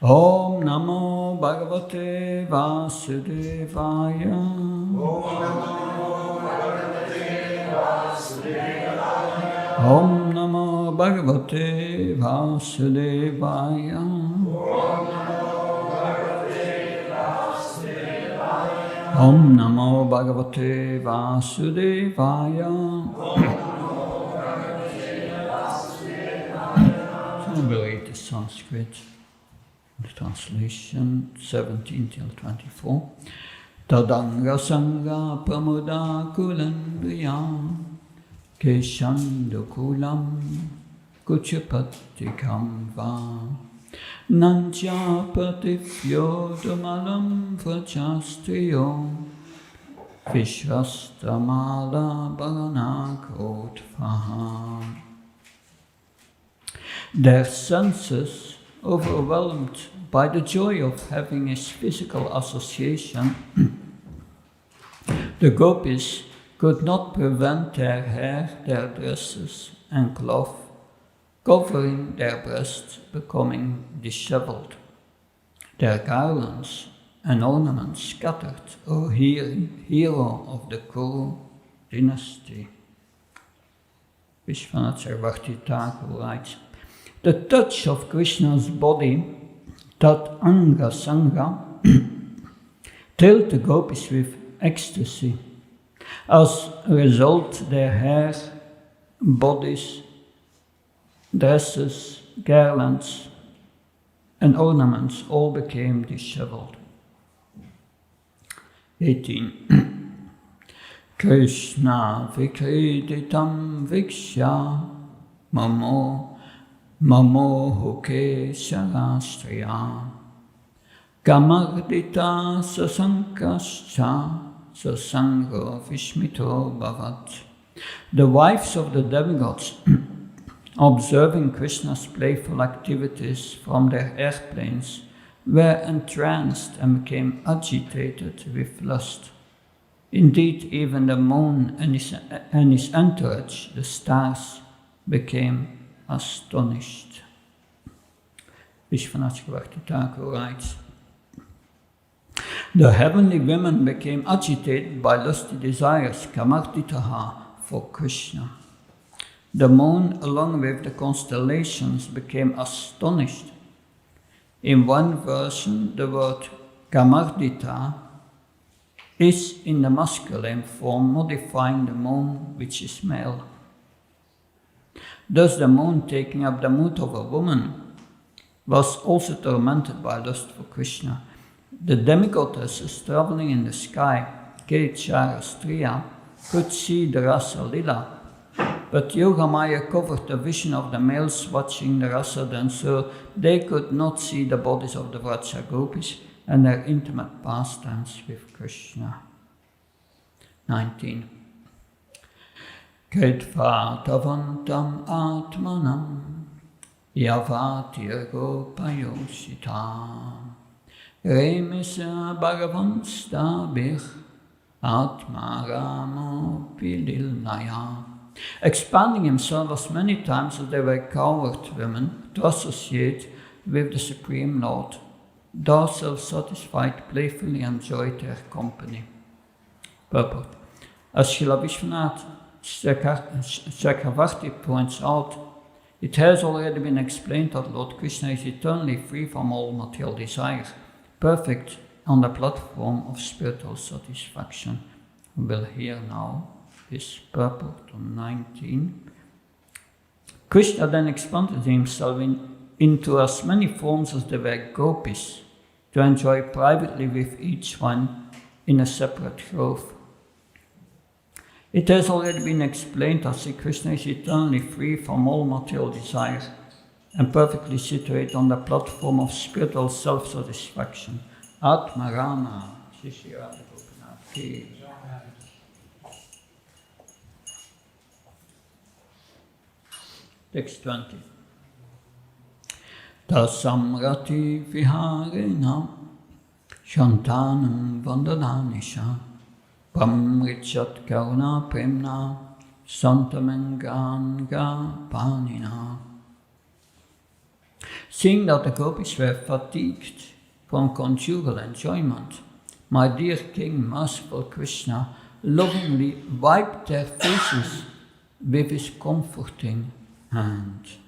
Om Namo Bhagavate Vasudevaya. Om Namo Bhagavate Vasudevaya. Om Namo Bhagavate Vasudevaya. So we'll read the Sanskrit translation 17 till 24. Tadanga Sangha Pramuda Kulandriya Keshandukulam Kuchapatikam Va Nancha Pratifyodumalam Vrachastriyo Vishwastamala Bharanakotvaha. Their senses, overwhelmed by the joy of having his physical association, the gopis could not prevent their hair, their dresses and cloth, covering their breasts, becoming disheveled, their garlands and ornaments scattered, O hero of the Kuru dynasty. Vishwanath Sarvati Thakur writes, the touch of Krishna's body, Tat Anga Sangha, thrilled the gopis with ecstasy. As a result, their hair, bodies, dresses, garlands, and ornaments all became disheveled. 18. Krishna vikriditam vikshya Mamohuke Sharastriya Kamardita Sasankascha Sasangho Vishmito Bhavat. The wives of the demigods, observing Krishna's playful activities from their airplanes, were entranced and became agitated with lust. Indeed, even the moon and his entourage, the stars, became astonished. Vishwanath Thakur writes, the heavenly women became agitated by lusty desires, kamarditaha, for Krishna. The moon, along with the constellations, became astonished. In one version, the word kamardita is in the masculine form, modifying the moon, which is male. Thus the moon, taking up the mood of a woman, was also tormented by lust for Krishna. The demigoddesses traveling in the sky, Striya, could see the Rasa Lila, but Yogamaya covered the vision of the males watching the Rasa dance, so they could not see the bodies of the Vraja gopis and their intimate pastimes with Krishna. 19. Ketva tavantam atmanam yavatirgo payoshita remisa bhagavan stabich atmaramo pililnaya. Expanding himself as many times as they were coward women to associate with the Supreme Lord, those self-satisfied playfully enjoyed their company. Purport. As Srila Vishwanath Chakravarti points out, it has already been explained that Lord Krishna is eternally free from all material desires, perfect on the platform of spiritual satisfaction. We will hear now his purport on 19. Krishna then expanded himself into as many forms as there were gopis, to enjoy privately with each one in a separate grove. It has already been explained that Sri Krishna is eternally free from all material desires and perfectly situated on the platform of spiritual self-satisfaction. Atma Rama, Shishya Radhadesh. Text 20. Tasamrati viharena shantanam vandananisha pamrichat karuna premna santamenganga panina. Seeing that the gopis were fatigued from conjugal enjoyment, my dear King, merciful Krishna, lovingly wiped their faces with his comforting hand.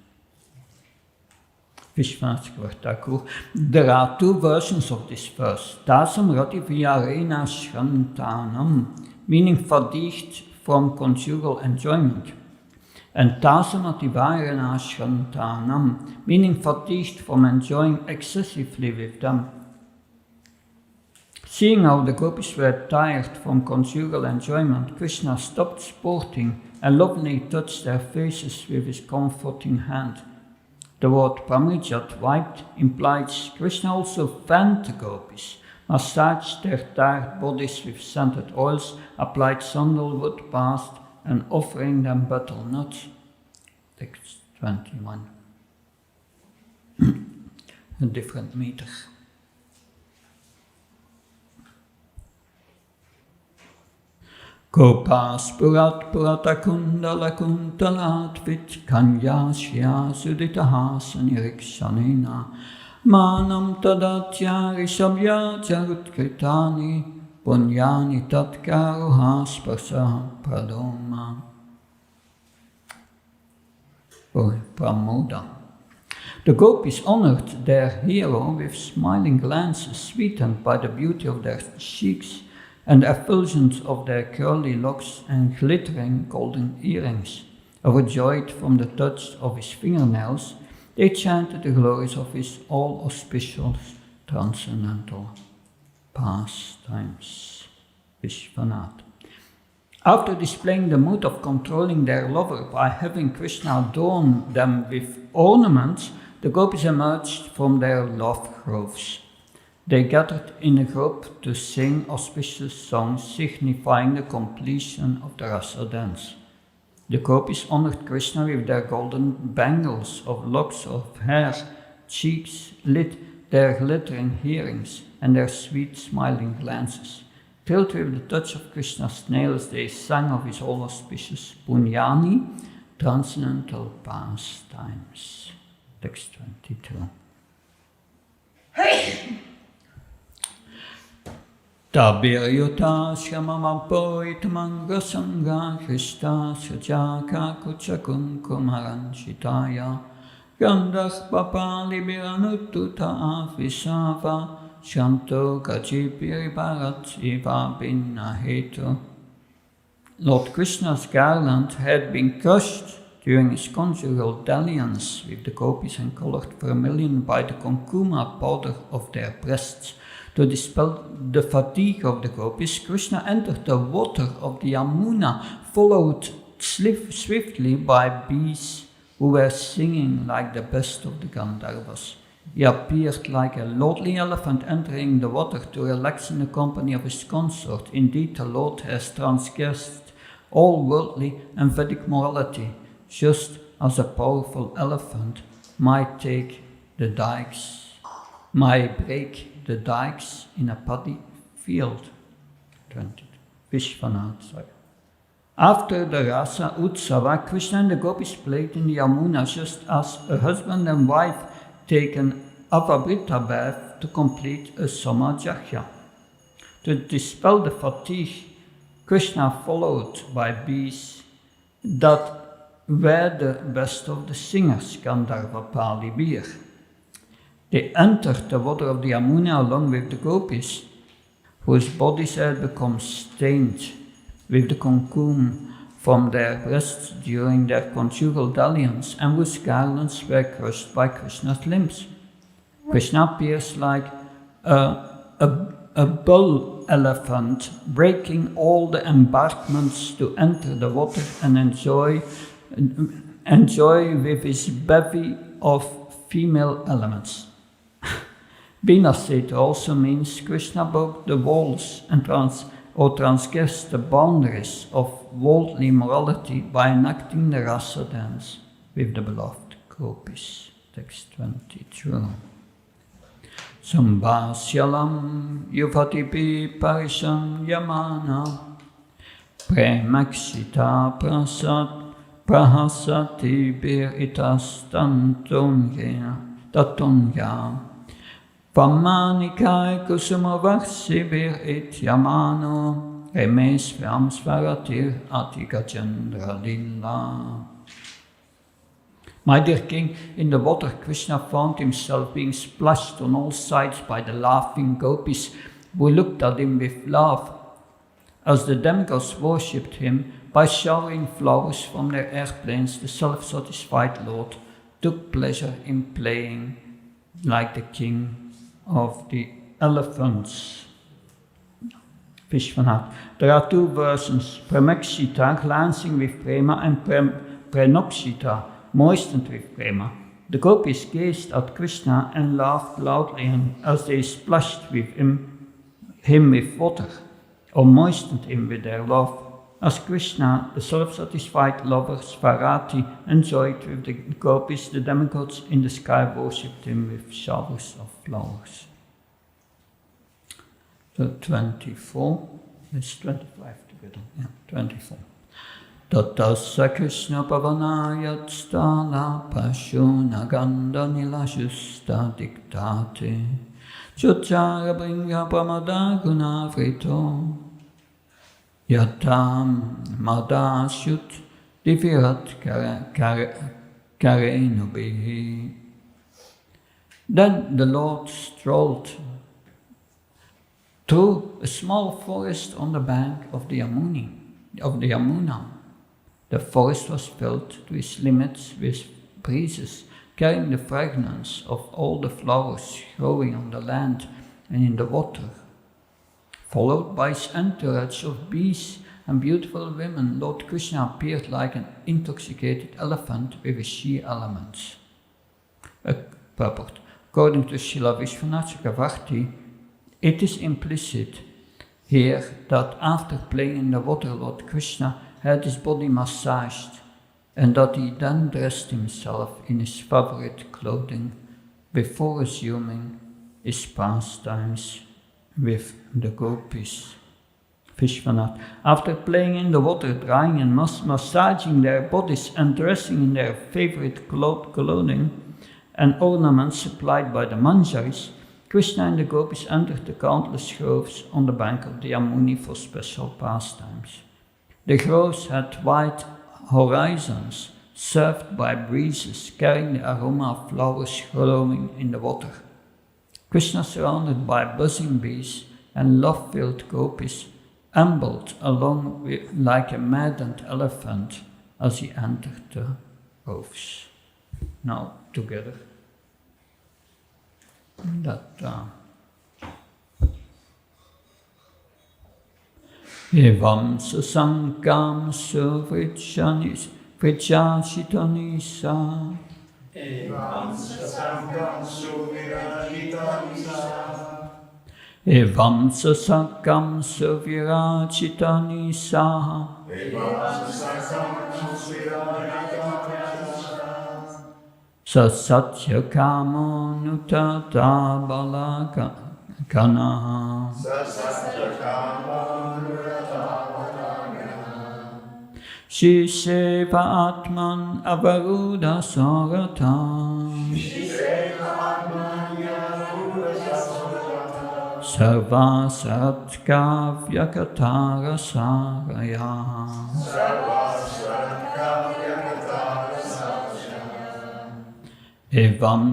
There are two versions of this verse. Tasam rati vyarena shrantanam, meaning fatigued from conjugal enjoyment. And tasam ativarena shrantanam, meaning fatigued from enjoying excessively with them. Seeing how the gopis were tired from conjugal enjoyment, Krishna stopped sporting and lovingly touched their faces with his comforting hand. The word pramijat, wiped, implies Krishna also fanned the gopis, massaged their tired bodies with scented oils, applied sandalwood paste, and offering them betel nuts. Text 21. A different meter. Gopas purat purata kundala kundalat vit kanyashya suditaha sanirikshanena manam tadatya rishabhya jarutkritani punyani tatkaruha spasa pradoma. Pramoda. The gopis honored their hero with smiling glances sweetened by the beauty of their cheeks and effulgence of their curly locks and glittering golden earrings. Overjoyed from the touch of his fingernails, they chanted the glories of his all-auspicious transcendental pastimes. Vishwanath. After displaying the mood of controlling their lover by having Krishna adorn them with ornaments, the gopis emerged from their love groves. They gathered in a group to sing auspicious songs signifying the completion of the rasa dance. The gopis honored Krishna with their golden bangles of locks of hair, cheeks lit, their glittering earrings, and their sweet smiling glances. Thrilled with the touch of Krishna's nails, they sang of his all auspicious punyani, transcendental pastimes. Text 22. Tabiryuta shamamapoit mangasanga Krishta sajaka kuchakun kumaranchitaya Gandhah papali biranututa avisava Shanto gajipiri bharat iva binna hetu. Lord Krishna's garland had been crushed during his conjugal dalliance with the gopis and colored vermilion by the kumkuma powder of their breasts. To dispel the fatigue of the gopis, Krishna entered the water of the Yamuna, followed swiftly by bees who were singing like the best of the Gandharvas. He appeared like a lordly elephant entering the water to relax in the company of his consort. Indeed, the Lord has transgressed all worldly and Vedic morality, just as a powerful elephant might break the dikes in a paddy field. 20. Vishwanath. After the Rasa Utsava, Krishna and the gopis played in the Yamuna just as a husband and wife take an avabrita bath to complete a samajahya. To dispel the fatigue, Krishna followed by bees that were the best of the singers, Gandharva Pali Bir. They entered the water of the Yamuna along with the gopis, whose bodies had become stained with the kumkum from their breasts during their conjugal dalliance, and whose garlands were crushed by Krishna's limbs. Krishna appears like a bull elephant, breaking all the embankments to enter the water and enjoy with his bevy of female elements. Binaseta also means Krishna broke the walls and transgressed the boundaries of worldly morality by enacting the rasa dance with the beloved gopis. Text 22. Sambhasyalam yuvatipi parisham yamana premakshita prasat prahasati bir itas tantunge Tatonya. Vamanikai kusumavarshibir ityamano remes vyamsvaratir atigajendra lila. My dear king, in the water Krishna found himself being splashed on all sides by the laughing gopis who looked at him with love, as the demigods worshipped him by showering flowers from their airplanes. The self-satisfied Lord took pleasure in playing like the king of the elephants. Vishwanath. There are two versions, Pramekshita, glancing with prema, and Prenokshita, moistened with prema. The gopis gazed at Krishna and laughed loudly as they splashed with him with water, or moistened him with their love. As Krishna, the self-satisfied lover, Svarati, enjoyed with the gopis, the demigods in the sky worshipped him with showers of flowers. So 24, it's 25 together, yeah, 24. Tatasa Krishna Pavanayat Stala Pashuna Ganda Nilashusta Diktate Chuchara Bringa Pramada Guna Vrito Yatam Madashut Divirat Karenubihi. Then the Lord strolled through a small forest on the bank of the Yamuna. The forest was filled to its limits with breezes, carrying the fragrance of all the flowers growing on the land and in the water. Followed by his entourage of bees and beautiful women, Lord Krishna appeared like an intoxicated elephant with his she-elements. Purport. According to Srila Vishwanath Chakravarti, it is implicit here that after playing in the water, Lord Krishna had his body massaged, and that he then dressed himself in his favorite clothing before resuming his pastimes with the gopis. Vishwanath. After playing in the water, drying and massaging their bodies and dressing in their favorite clothing and ornaments supplied by the manjaris, Krishna and the gopis entered the countless groves on the bank of the Yamuna for special pastimes. The groves had wide horizons, served by breezes carrying the aroma of flowers glowing in the water. Krishna, surrounded by buzzing bees and love-filled gopis, ambled along like a maddened elephant as he entered the groves. Now, together. Evam sasankam suvrichashitanisa. Evam sasankam suvirachitanisa. Evam sasankam suvirachitanisa. Evam sasankam suvirachitanisa. Sasatya kamo nutata balaka kanaha. Sasatya kamo nutata balaka. Shisheva atman avaruda sarata. Shisheva atman avaruda sarata. Sarva satkavya katara saraya. Sarva satkavya katara saraya. Evam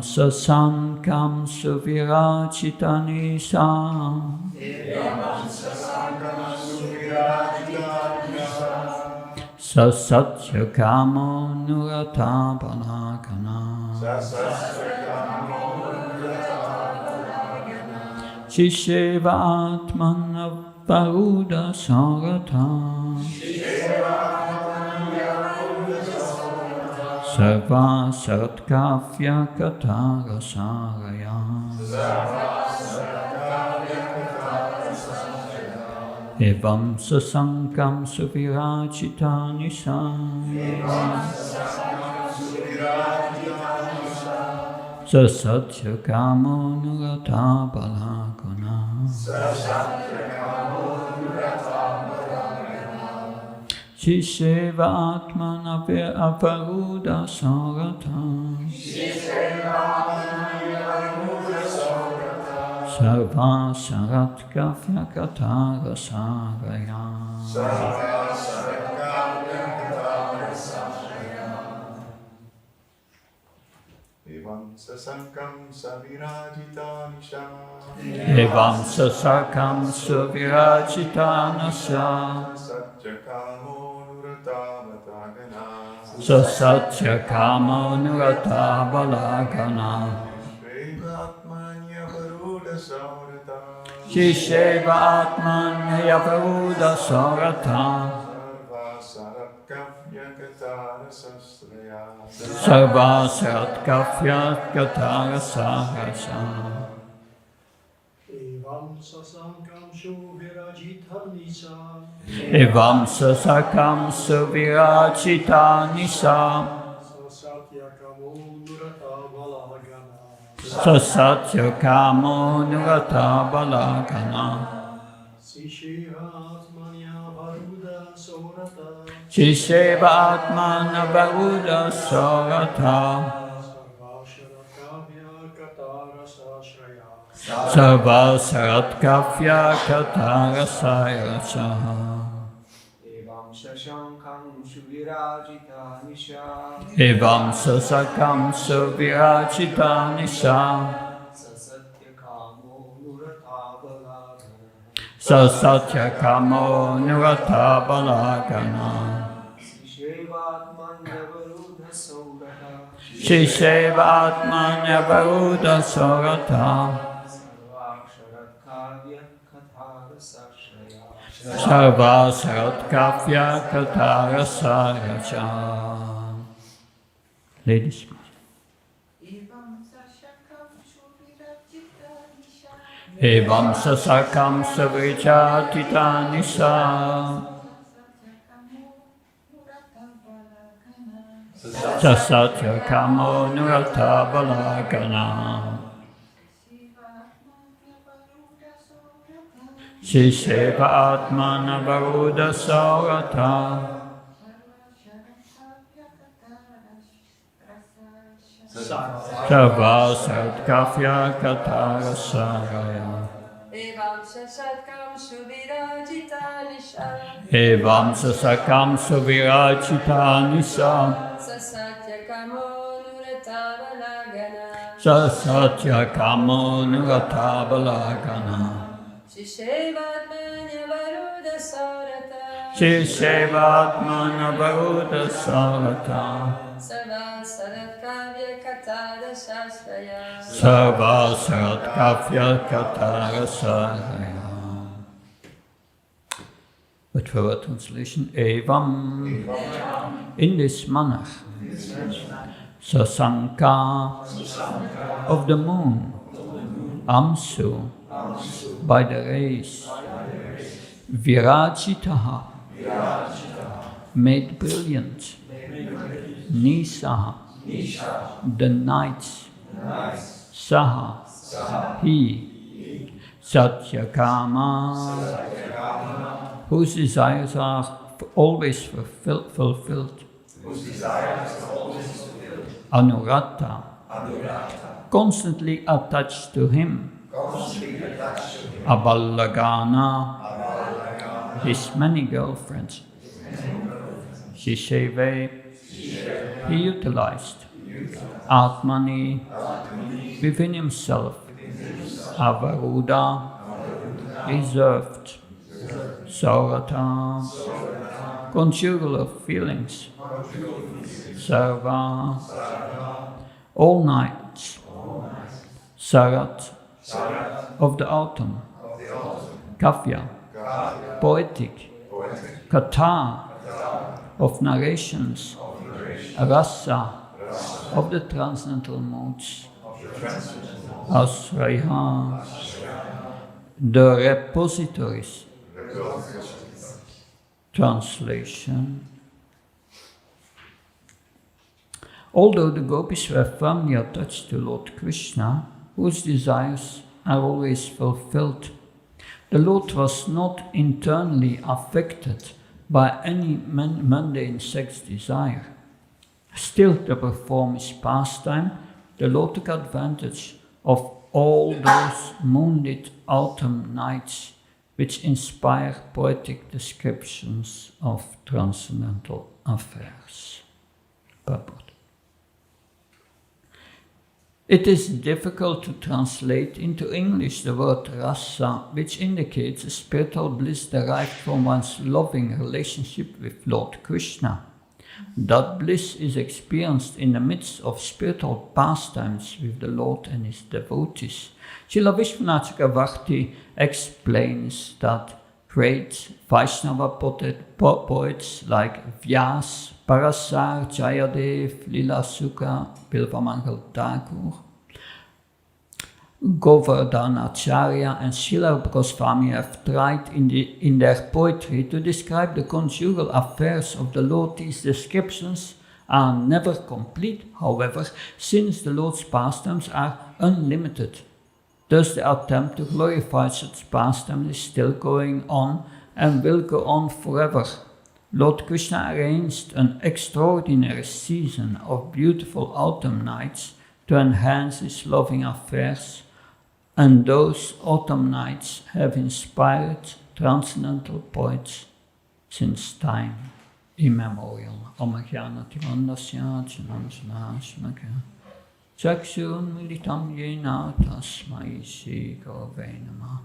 sasankam suvirachitanisa. Evam sasankam suvirachitanisa. Sasatya kamo nurata balakana. Sasatya kamo nurata balakana. Shisheva atman avaruda sarata. Sarva satkavya katara saraya. Evam sasankam suvirachitanisa. Sasatya kamo nurata balakana. Shisheva Atmana Avaruda Sarata Sarva Sarat Kafya Katara Saraya Evam sasankam savirajita nisha. Evam Sasakam Suvirajitana Satyakamo nuratavatagana. Sasatya Kama Nurata Balagana Shrevatmanya varuda saurata. Shisheva Atmanya Varuda Sarata Sarva saratkavya katara sastraya. Sarva Saratkafya Katara Sarasa Evam sasankam shuvirajita nisa. Evam Sasakam Suvirajita Nisa Sasatya kamo nurata balagana. Sasatya Kamo Nurata Balagana Sishiva atmanya varuda sorata. Shisheva Atmana Varuda Sarata Sarva sharakavya katara sashraya. Sarva Saratkafya Katara Sarasa Evam shashankam shuvirajita nisha. Evam Sasakam Suvirajita Nisa Sasatya kamo nurata balagana. Sasatya Kamo Nurata Balagana Sishevatmanya varuda saurata. Shisheva Atmanya Varuda Sarata Sarvaksharat kavya kathara sashraya. Sarva Saratkafya Katara Sarasa Ladies Evam Sasakam Savijatita Nisa Sasatya Kamo Nurata Balagana Shisheva Atmana Varuda Sarata Sarva Saratkafya Katara Saraya Evam sasatkam suvirajita nisha. Evam Sasakam Suvirajita Nisa Sasatya kamo nurata balagana. Sasatya Kamo Nurata Balagana Shishevatmanya varuda sarata. Shishevatmana Varuda Sarata Sarva saratkavya katara sashraya. Sarva Saratkafya Katara Saraya. But for our translation, Evam, in this manner, Sasanka of the moon, Amsu, by the rays, Virajitaha, made brilliant, Nisaha, the nights, Saha, he, Satyakama, whose desires are always fulfilled, Anurata, constantly attached to him, Aballagana, his many girlfriends, Shisheve, he utilized, Atmani, within himself, Avaruda, reserved, Saurata, conjugal of feelings, Sarva, all nights, Sarat, of the autumn, Kafya, poetic, Katha, of narrations, Rasa, of the transcendental modes, Asraya, the repositories. Translation. Although the gopis were firmly attached to Lord Krishna, whose desires are always fulfilled, the Lord was not internally affected by any mundane sex desire. Still, to perform his pastime, the Lord took advantage of all those moonlit autumn nights which inspire poetic descriptions of transcendental affairs. Purport. It is difficult to translate into English the word rasa, which indicates a spiritual bliss derived from one's loving relationship with Lord Krishna. That bliss is experienced in the midst of spiritual pastimes with the Lord and his devotees. Srila Vishwanath Chakravarti explains that great Vaishnava poets like Vyas, Parasar, Jayadev, Lila Sukha, Bilvamangal Thakur, Govardhanacharya and Srila Goswami have tried in their poetry to describe the conjugal affairs of the Lord. These descriptions are never complete, however, since the Lord's pastimes are unlimited. Thus the attempt to glorify such pastimes is still going on and will go on forever. Lord Krishna arranged an extraordinary season of beautiful autumn nights to enhance his loving affairs, and those autumn nights have inspired transcendental poets since time immemorial. Chakshun militam yena tasmai Shri Gurave Namah.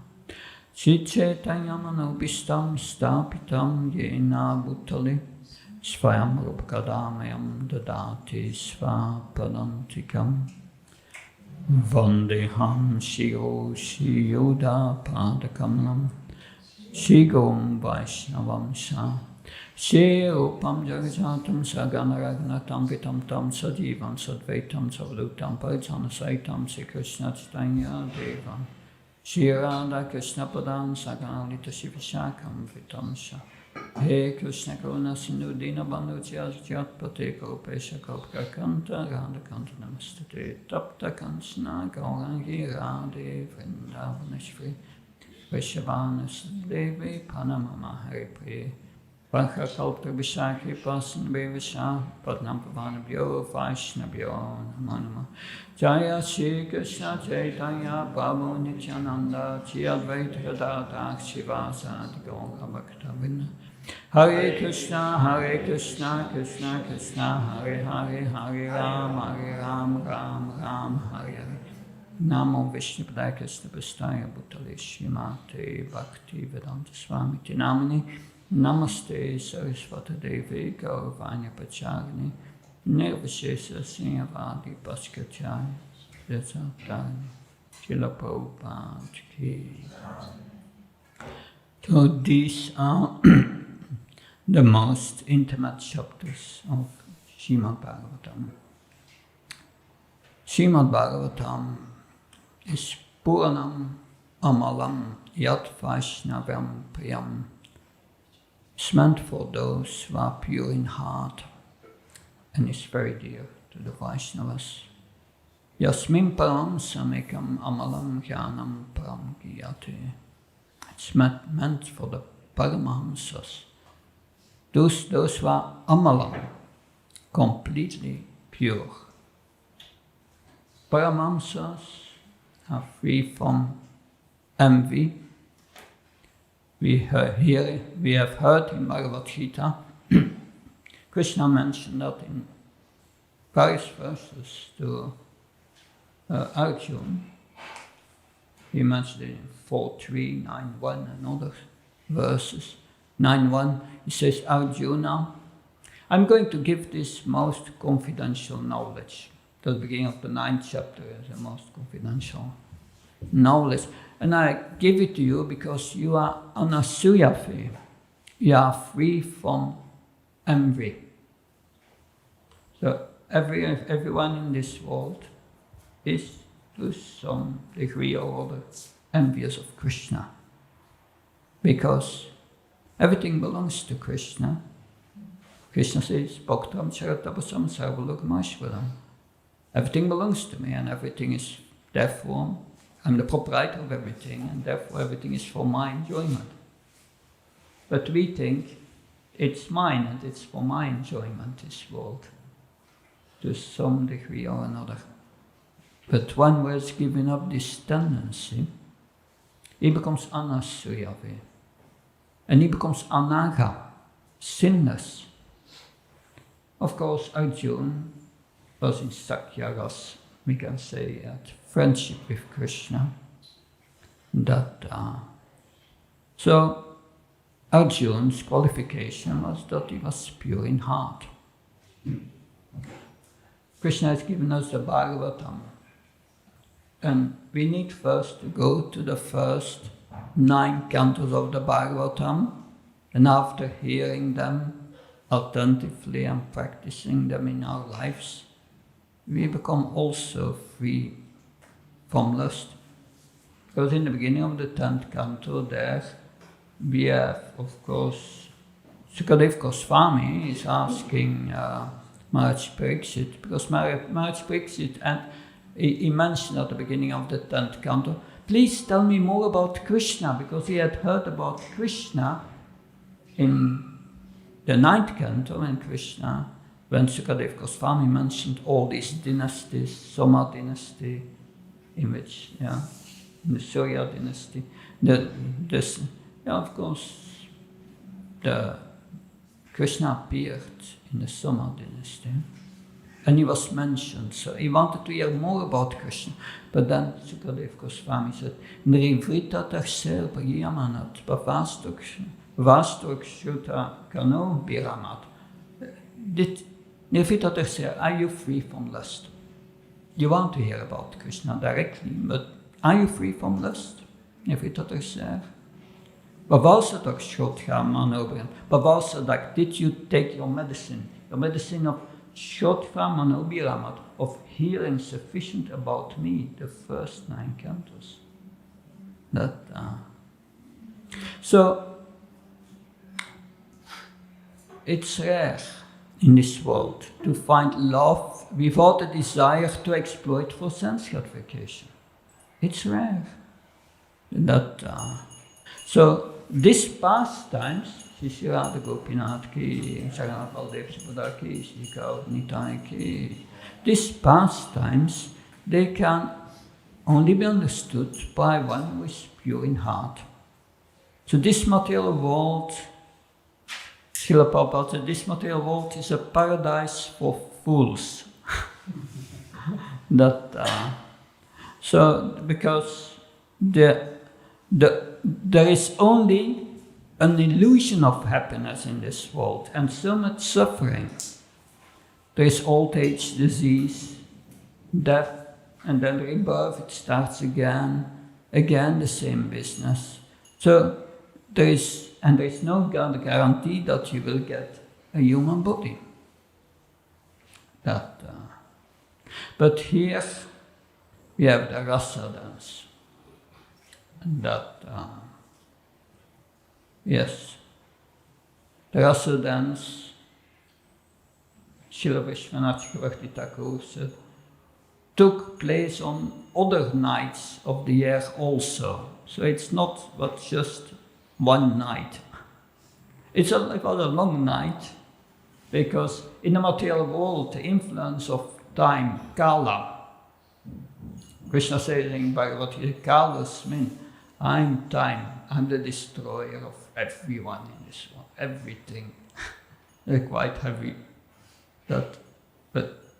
Chichaitanyamanopistam stapitam yena bhutale svayam rupkadamayam dadati svapadantikam Vandeham Shiro Shiyoda Padakamanam Shigom Vaishnavam Sha Shirupam Jagajatam Saganaragnatam Vitam Tam Sadivam Sadvaitam Savlutam Parijanasaitam Sri Krishna Chaitanya Devam Shri Radha Krishna Padan Saganalita Shivashakam Vitam Sha He Krishna Karuna Sindhu Dina Bandhu Jyat Pate Kaupesha Kaupakanta Radha Kanta Namastate Tapta Kansana Gaurangi Radhe Vrindavaneshvri Vishavana Devi Panamama Hari Priye Vancha Kalpa Vishakhi Pasan Bevisha Padnam Pavanabhyo Vaishnabhyo Namanama Jaya Shri Krishna Chaitanya Prabhu Nityananda Shri Advaita Gadadhar Shivasati Gaura Bhaktavinda Hare Krishna, Krishna Krishna, Hare Hare, Hare Ram, Ram, Hare Hare. Namo Vishnu Padaya Krishna Prastaya Bhutale Srimate Bhakti Vedanta Swami Tinamini Namaste Saraswata Devi Gauravanya Pacharini Nirvashesa Srinyavadi Paskachaya Desatarani Srila Prabhupada Ki. So these are the most intimate chapters of Srimad Bhagavatam. Srimad Bhagavatam is Puranam Amalam Yat Vaishnavam Priyam. It's meant for those who are pure in heart and is very dear to the Vaishnavas. Yasmin Param Samekam Amalam Jnanam Param Giyate. It's meant for the Paramahamsas. Those who are amalam, completely pure. Paramahamsas are free from envy. We have heard in Bhagavad Gita, Krishna mentioned that in various verses to Arjuna. He mentioned it in 4.3, 9.1 and other verses. 9.1, he says, Arjuna, I'm going to give this most confidential knowledge. The beginning of the 9th chapter is the most confidential knowledge. And I give it to you because you are anasuyafe. You are free from envy. So everyone in this world is to some degree or other envious of Krishna. Because everything belongs to Krishna. Krishna says, Bhaktam Charatabasam Sarvalokmashvaram. Everything belongs to me and everything is therefore, I'm the proprietor of everything and therefore everything is for my enjoyment. But we think it's mine and it's for my enjoyment, this world, to some degree or another. But when one has given up this tendency, he becomes anasuyave, and he becomes anaga, sinless. Of course, Arjuna was in Sakyaras, we can say, at friendship with Krishna. So Arjuna's qualification was that he was pure in heart. Krishna has given us the Bhagavatam, and we need first to go to the first 9 cantos of the Bhagavatam, and after hearing them attentively and practicing them in our lives, we become also free from lust. Because in the beginning of the 10th canto there, we have, of course, Sukadeva Goswami is asking Maharaj Pariksit, because Maharaj Pariksit, and he mentioned at the beginning of the 10th canto, please tell me more about Krishna, because he had heard about Krishna in the 9th canto, when Sukadeva Goswami mentioned all these dynasties, Soma dynasty, in which, in the Surya dynasty, of course, the Krishna appeared in the Soma dynasty, and he was mentioned. So he wanted to hear more about Krishna. But then Sukadeva Goswami said, Nrivrita terser Yamanat, Vastok Shuta Kano Biramat. Nrivrita terser, are you free from lust? You want to hear about Krishna directly, but are you free from lust? Nrivrita terser. Bavalsadak Shotha Manobran. Bavalsadak, did you take your medicine? Your medicine of Shotha Manobiramat, of hearing sufficient about me, the first 9 cantos. So, it's rare in this world to find love without a desire to exploit for sense gratification. It's rare. So, these pastimes, Shri Radha Gopinath ki, Jagannath Baldev Subhadra ki, Shri Gaur Nitai ki, these pastimes, they can only be understood by one who is pure in heart. So this material world, Srila Prabhupada said, this material world is a paradise for fools. So because there is only an illusion of happiness in this world, and so much suffering. There is old age, disease, death, and then rebirth, it starts again the same business. So there is no guarantee that you will get a human body. But here we have the rasa dance. Yes, the rasa dance, Srila Vishwanath Chakravarti Thakur said, took place on other nights of the year also. So it's not but just one night. It's a long night, because in the material world, the influence of time, kala, Krishna says in Bhagavad Gita, kalasmin, I'm time, I'm the destroyer of everyone in this world, everything. They're quite heavy. But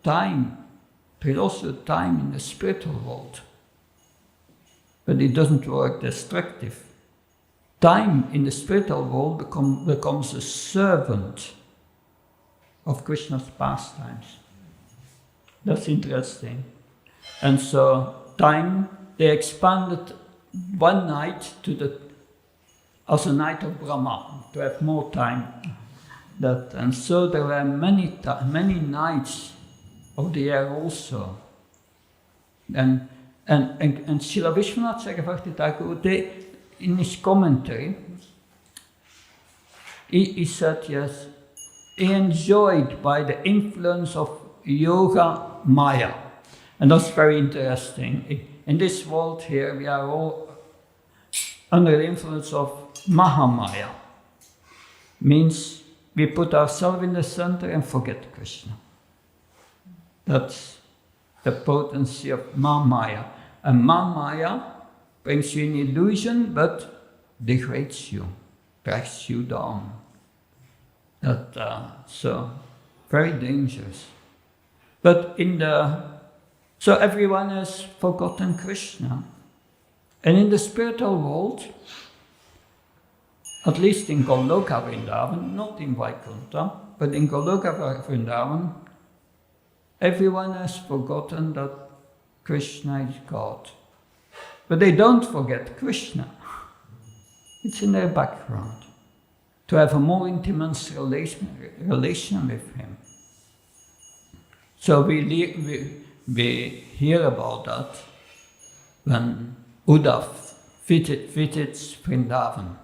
time, there is also time in the spiritual world, but it doesn't work destructive. Time in the spiritual world becomes a servant of Krishna's pastimes. That's interesting. And so time, they expanded one night as a night of Brahma, to have more time. And so there were many nights of the year also. And Srila Vishwanath Chakravarti Thakur, in his commentary, he said, yes, he enjoyed by the influence of Yoga Maya. And that's very interesting. In this world here, we are all under the influence of Mahamaya. Means we put ourselves in the center and forget Krishna. That's the potency of Maya. And Maya brings you an illusion, but degrades you, drags you down. So very dangerous. But so everyone has forgotten Krishna. And in the spiritual world, at least in Goloka Vrindavan, not in Vaikuntha, but in Goloka Vrindavan, everyone has forgotten that Krishna is God. But they don't forget Krishna. It's in their background. To have a more intimate relation with him. So we hear about that when Uddhav visits Vrindavan.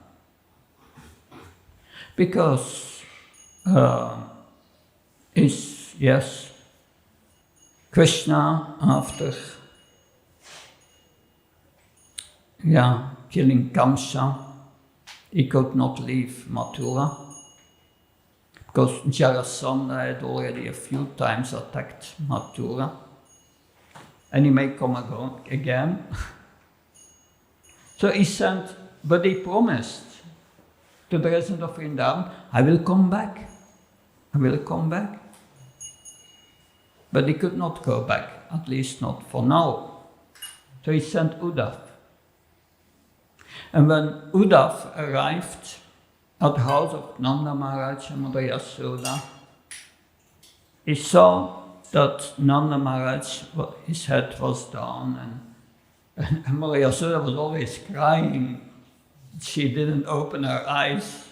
Because Krishna, after killing Kamsa, he could not leave Mathura, because Jarasandha had already a few times attacked Mathura, and he may come again. So he sent, but he promised to the resident of Vrindavan, I will come back. But he could not go back, at least not for now. So he sent Uddhav. And when Uddhav arrived at the house of Nanda Maharaj and Mother Yasoda, he saw that Nanda Maharaj, his head was down, and Mother Yasoda was always crying. She didn't open her eyes,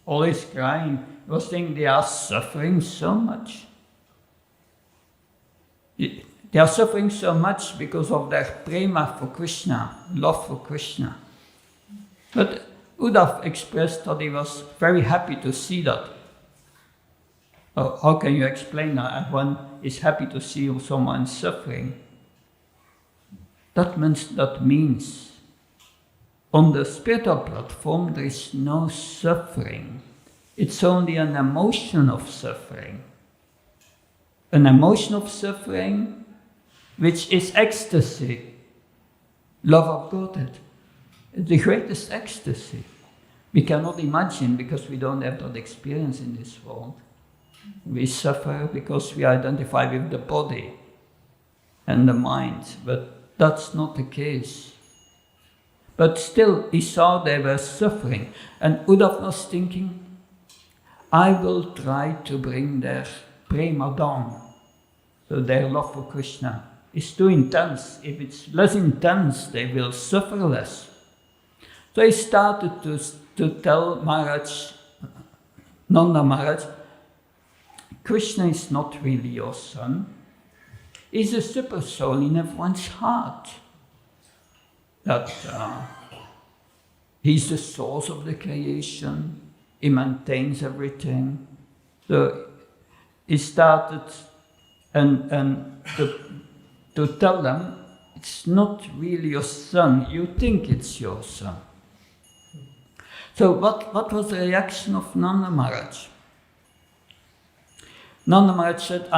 always crying. I was thinking, they are suffering so much. They are suffering so much because of their prema for Krishna, love for Krishna. But Uddhav expressed that he was very happy to see that. How can you explain that? One is happy to see someone suffering. That means on the spiritual platform there is no suffering. It's only an emotion of suffering. An emotion of suffering which is ecstasy. Love of Godhead. It's the greatest ecstasy. We cannot imagine because we don't have that experience in this world. We suffer because we identify with the body and the mind, but that's not the case. But still, he saw they were suffering, and Uddhav was thinking, I will try to bring their prema down. So their love for Krishna is too intense. If it's less intense, they will suffer less. So he started to tell Nanda Maharaj, Krishna is not really your son. He's a super soul in everyone's heart. That he's the source of the creation. He maintains everything. So he started to tell them, it's not really your son. You think it's your son. So what was the reaction of Nanda Maharaj? Nanda Maharaj said,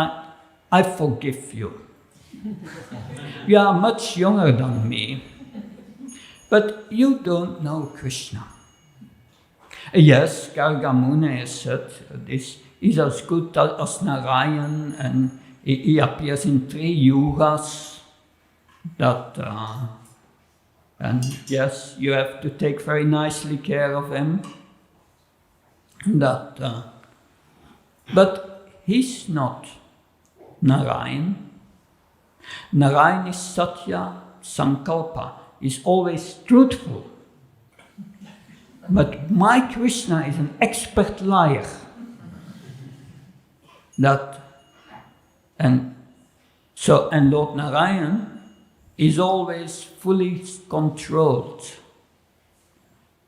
I forgive you. You are much younger than me, but you don't know Krishna. Yes, Gargamuni has said this. He's as good as Narayan, and he appears in 3 yugas. And yes, you have to take very nicely care of him. But he's not Narayan. Narayan is Satya Sankalpa. He's always truthful. But my Krishna is an expert liar. And Lord Narayan is always fully controlled.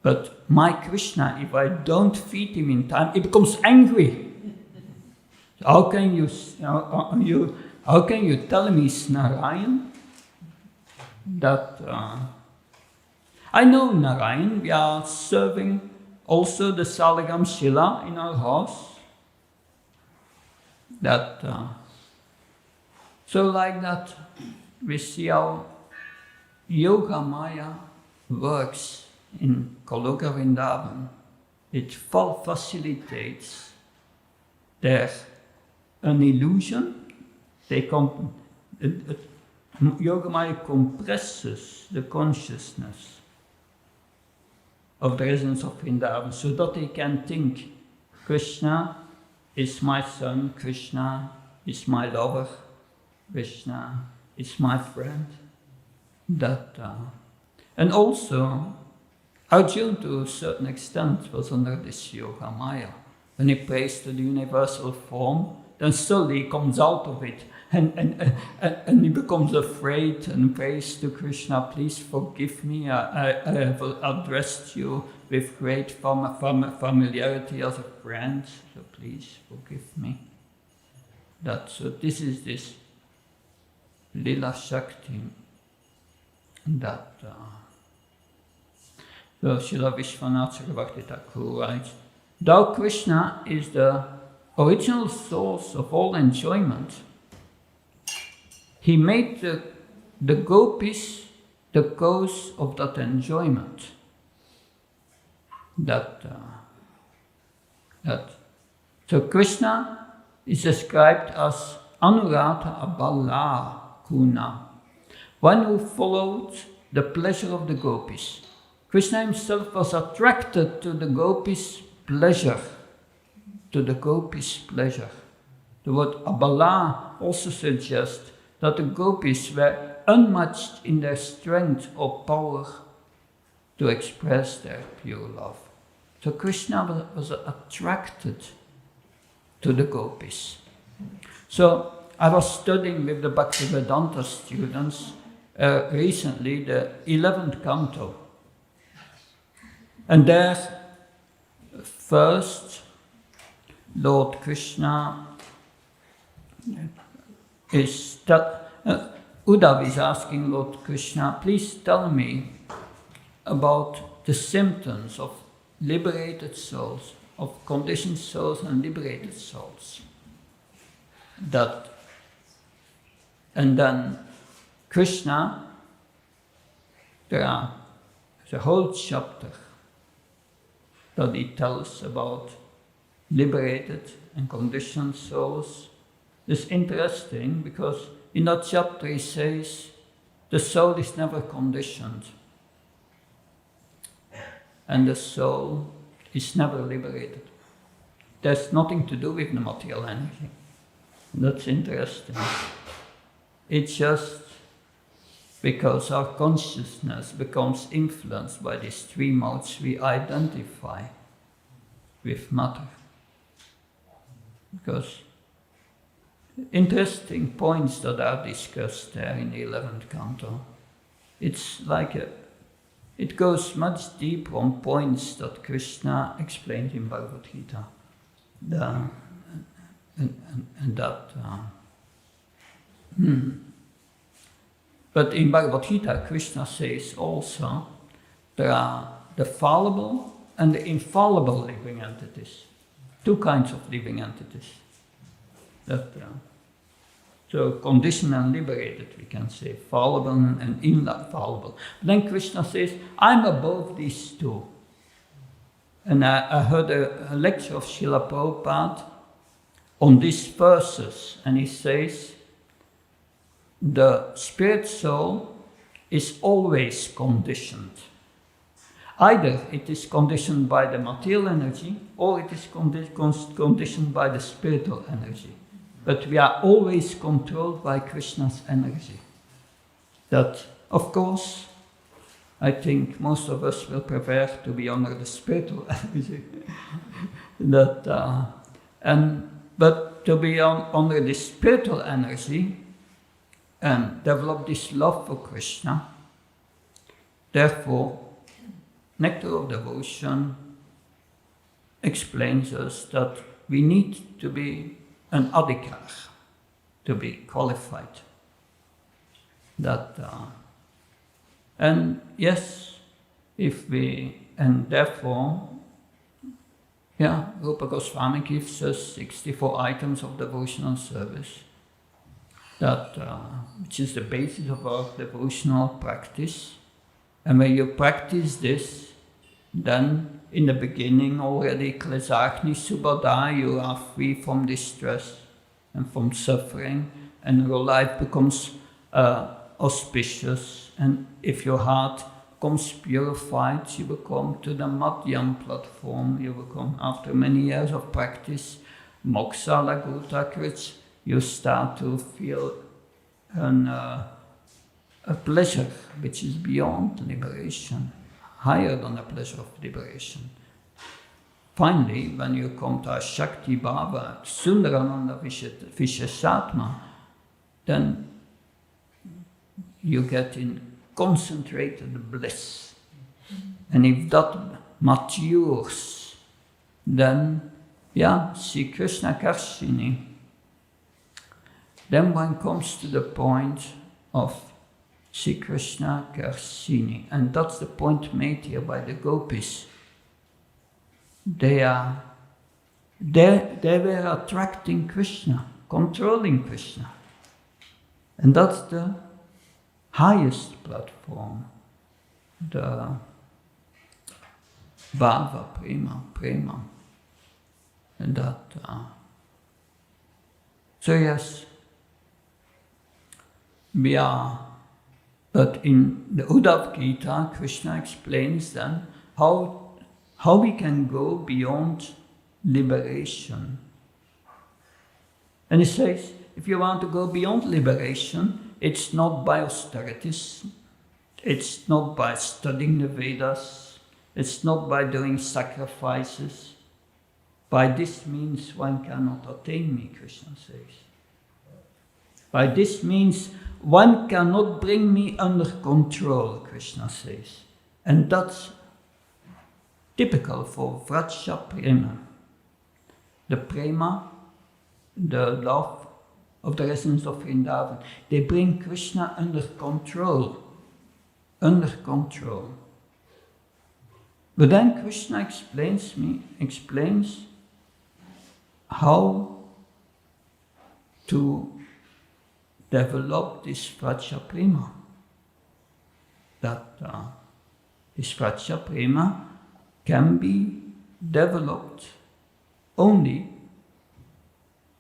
But my Krishna, if I don't feed him in time, he becomes angry. How can you tell me he's Narayan? I know Narayan. We are serving also the Saligam Shila in our house. So like that, we see how Yoga Maya works in Koloka Vrindavan. It facilitates there an illusion. Yoga Maya compresses the consciousness of the residents of Vrindavan so that they can think Krishna is my son, Krishna is my lover, Krishna is my friend. And also, Arjuna to a certain extent was under this Yoga Maya. When he prays to the universal form, then suddenly he comes out of it and he becomes afraid and prays to Krishna, please forgive me, I have addressed you with great familiarity as a friend, so please forgive me. So this is this Lila Shakti so Srila Vishwanath Chakravarti Thakur writes, though Krishna is the original source of all enjoyment, he made the gopis the cause of that enjoyment. So Krishna is described as Anurata Abala Kuna, one who followed the pleasure of the gopis. Krishna himself was attracted to the gopis' pleasure. The word Abala also suggests that the gopis were unmatched in their strength or power to express their pure love. So Krishna was attracted to the gopis. So I was studying with the Bhaktivedanta students recently the 11th canto. And there, first, Lord Krishna Uddhav is asking Lord Krishna, please tell me about the symptoms of liberated souls, of conditioned souls and liberated souls. And then Krishna, there's a whole chapter that he tells about liberated and conditioned souls. It's interesting because in that chapter he says the soul is never conditioned and the soul is never liberated. There's nothing to do with the material energy. That's interesting. It's just because our consciousness becomes influenced by these three modes, we identify with matter. Because interesting points that are discussed there in the 11th canto. It's like it goes much deeper on points that Krishna explained in Bhagavad Gita. But in Bhagavad Gita, Krishna says also there are the fallible and the infallible living entities. Two kinds of living entities. So conditioned and liberated, we can say, fallible and infallible. But then Krishna says, I'm above these two. And I heard a lecture of Srila Prabhupada on these verses, and he says, the spirit soul is always conditioned. Either it is conditioned by the material energy or it is conditioned by the spiritual energy. But we are always controlled by Krishna's energy. That, of course, I think most of us will prefer to be under the spiritual energy. But to be under the spiritual energy and develop this love for Krishna, therefore, Nectar of Devotion explains us that we need to be an adhikar, to be qualified. And yes, and therefore, Rupa Goswami gives us 64 items of devotional service, that which is the basis of our devotional practice. And when you practice this, then in the beginning already, Klesagni Subhada, you are free from distress and from suffering, and your life becomes auspicious. And if your heart becomes purified, you will come to the Madhyam platform. You will come, after many years of practice, Moksha Laguta Krits, you start to feel a pleasure which is beyond liberation, higher than the pleasure of liberation. Finally, when you come to a Shakti Bhava, Sundarananda Visheshatma, then you get in concentrated bliss. And if that matures, then, Sri Krishna Karshini, then one comes to the point of Sri Krishna Karshini. And that's the point made here by the gopis. They were attracting Krishna, controlling Krishna. And that's the highest platform, the Bhava, Prema. And that, so yes, we are, but in the Uddhav Gita, Krishna explains then how we can go beyond liberation. And he says, if you want to go beyond liberation, it's not by austerities, it's not by studying the Vedas, it's not by doing sacrifices. By this means one cannot attain me, Krishna says. By this means one cannot bring me under control, Krishna says. And that's typical for Vraja Prema. The Prema, the love of the residents of Vrindavan, they bring Krishna under control. Under control. But then Krishna explains how to develop this Vraja Prema. That this Vraja Prema can be developed only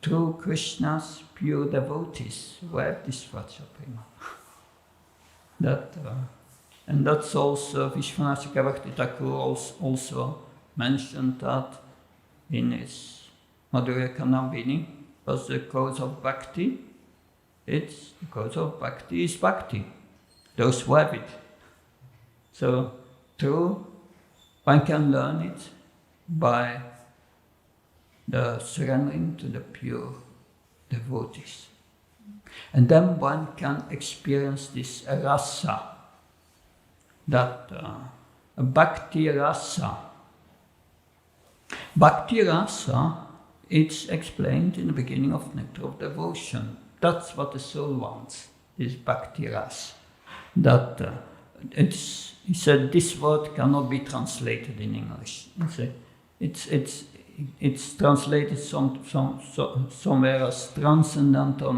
through Krishna's pure devotees who have this Vraja Prema. And that's also, Vishwanath Chakravarti Thakur also mentioned that in his Madhurya Kanambini, was the cause of bhakti. The cause of bhakti is bhakti, those who have it. So, one can learn it by the surrendering to the pure devotees. And then one can experience this rasa, that bhakti rasa. Bhakti rasa, it's explained in the beginning of Nectar of Devotion. That's what the soul wants, is bhakti rasa. He said this word cannot be translated in English. It's translated somewhere as transcendental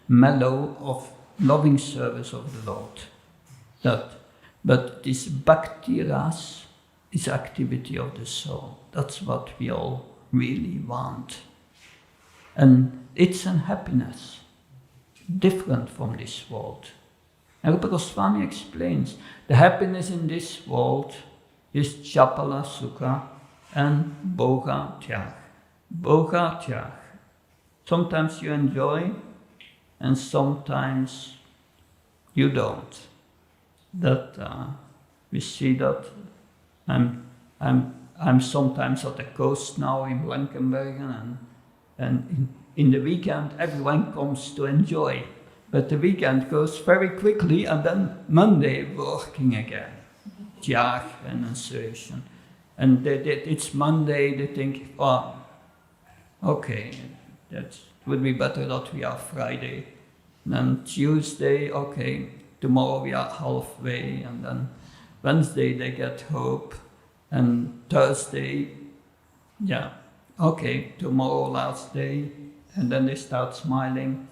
mellow of loving service of the Lord. But this bhakti ras is activity of the soul. That's what we all really want. And it's an happiness, different from this world. And Rupa Goswami explains, the happiness in this world is chapala sukha and bhoga tyag. Bhoga tyag. Sometimes you enjoy and sometimes you don't. We see that I'm sometimes at the coast now in Blankenbergen, and in the weekend everyone comes to enjoy. But the weekend goes very quickly, and then Monday working again. Tyag, renunciation. And it's Monday, they think, okay, that would be better that we are Friday. And then Tuesday, okay, tomorrow we are halfway. And then Wednesday they get hope. And Thursday yeah, okay, tomorrow last day, and then they start smiling,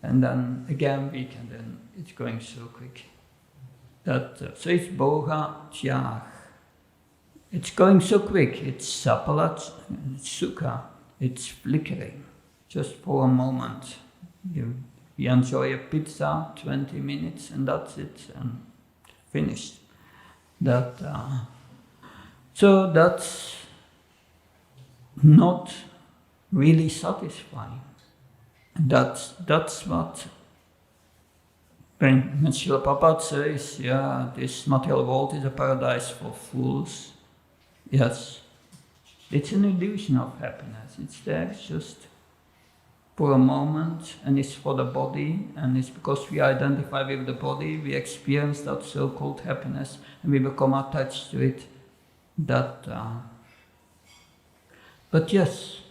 and then again week, and then it's going so quick. So it's boga tjaag. It's going so quick. It's sapalat, it's sukha. It's flickering, just for a moment. You enjoy a pizza, 20 minutes, and that's it, and finished. So that's not really satisfying. That's what when Srila Prabhupada says, yeah, this material world is a paradise for fools. Yes, it's an illusion of happiness. It's there, it's just for a moment, and it's for the body, and it's because we identify with the body, we experience that so-called happiness, and we become attached to it. But yes,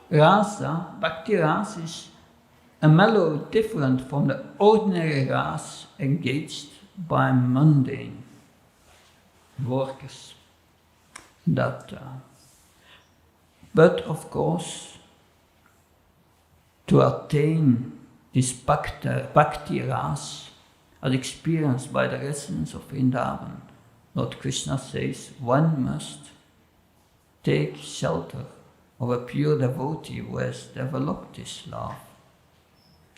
rasa, bhakti rasa is a mellow different from the ordinary rasa engaged by mundane workers. But of course, to attain this bhakti rasa as experienced by the residents of Vrindavan, Lord Krishna says one must take shelter of a pure devotee who has developed this love.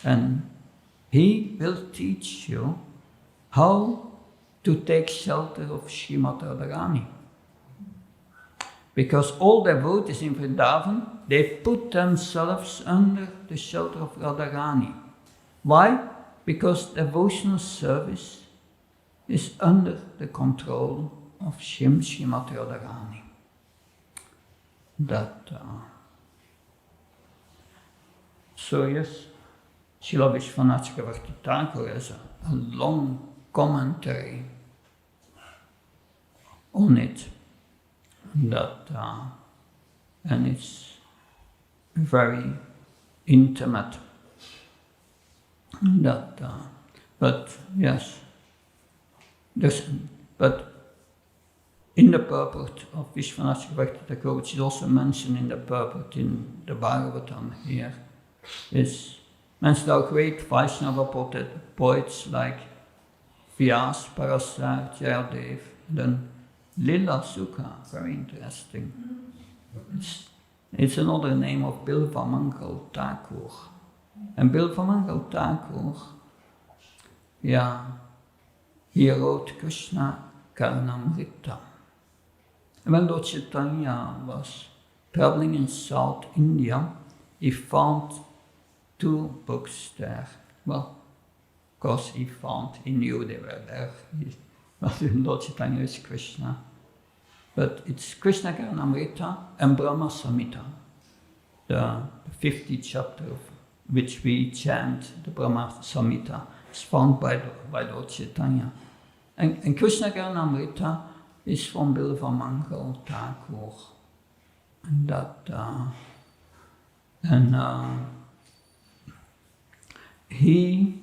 And he will teach you how to take shelter of Srimati Radharani. Because all devotees in Vrindavan, they put themselves under the shelter of Radharani. Why? Because devotional service is under the control of Srimati Radharani. So yes, Srila Vishwanath Chakravarti Thakur has a long commentary on it. And it's very intimate. But yes, but in the purport of Vishwanath Chakravarti Thakur, which is also mentioned in the purport in the Bhagavatam here, is mentioned our great Vaishnava poets like Vyas, Parasar, Jayadev, then Lila Sukha, very interesting. It's another name of Bilvamangal Thakur. And Bilvamangal Thakur, he wrote Krishna Karnamrita. And when Lord Chaitanya was traveling in South India, he found 2 books there. Well, of course he knew they were there. Lord Chaitanya is Krishna. But it's Krishna Karnamrita and Brahma Samhita, the 50th chapter of which we chant, the Brahma Samhita, is found by Lord Chaitanya. And Krishna Karnamrita is from Bilvamangal Thakur. And he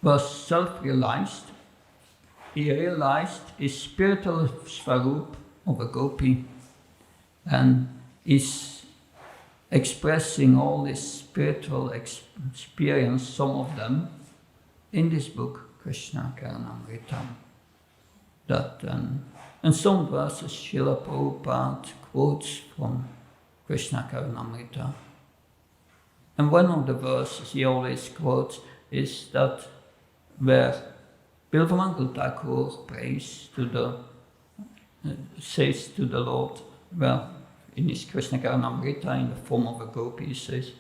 was self-realized. He realized his spiritual svarup of a gopi and is expressing all this spiritual experience, some of them, in this book, Krishna Karnamrita. And some verses Srila Prabhupada quotes from Krishna Karnamrita. And one of the verses he always quotes is that where Bilvamangal Thakur says to the Lord, well, in his Krishna Karnamrita, in the form of a gopi, he says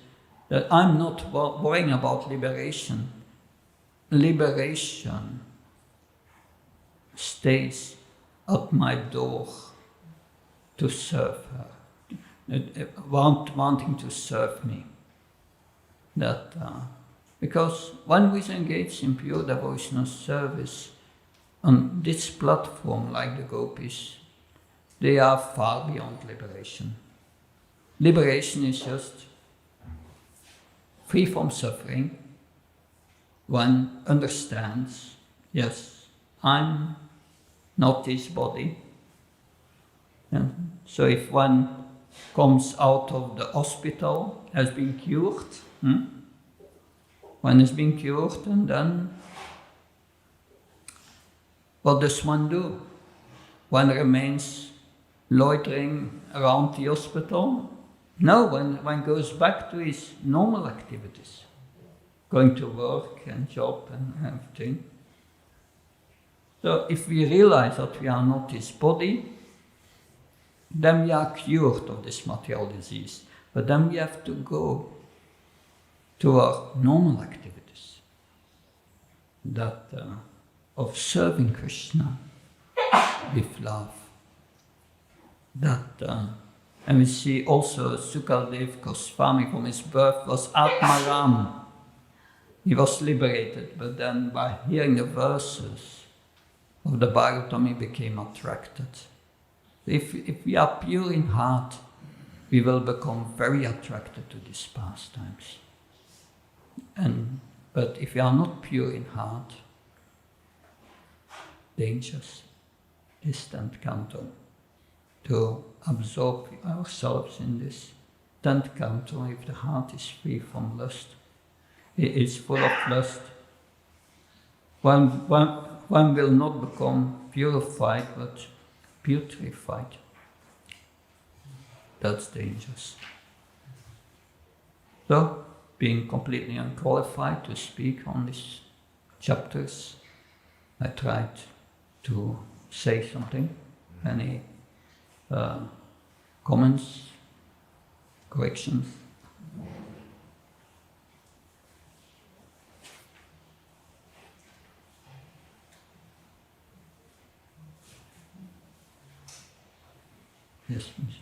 that I'm not worrying about liberation. Liberation stays at my door to serve her, wanting to serve me. Because one who is engaged in pure devotional service on this platform, like the gopis, they are far beyond liberation. Liberation is just free from suffering. One understands, yes, I'm not this body. And So if one comes out of the hospital, has been cured, one has been cured, and then what does one do? One remains loitering around the hospital? No, one goes back to his normal activities, going to work and job and everything. So if we realize that we are not this body, then we are cured of this material disease. But then we have to go to our normal activities, that of serving Krishna with love. And we see also Sukadev Goswami from his birth was Atmaram. He was liberated, but then by hearing the verses of the Bhagavatam, he became attracted. If we are pure in heart, we will become very attracted to these pastimes. But if we are not pure in heart, dangerous, distant canto, to absorb ourselves in this tent canto if the heart is free from lust. It is full of lust. One will not become purified, but putrefied. That's dangerous. So, being completely unqualified to speak on these chapters, I tried to say something. Any comments, corrections? Yes, please.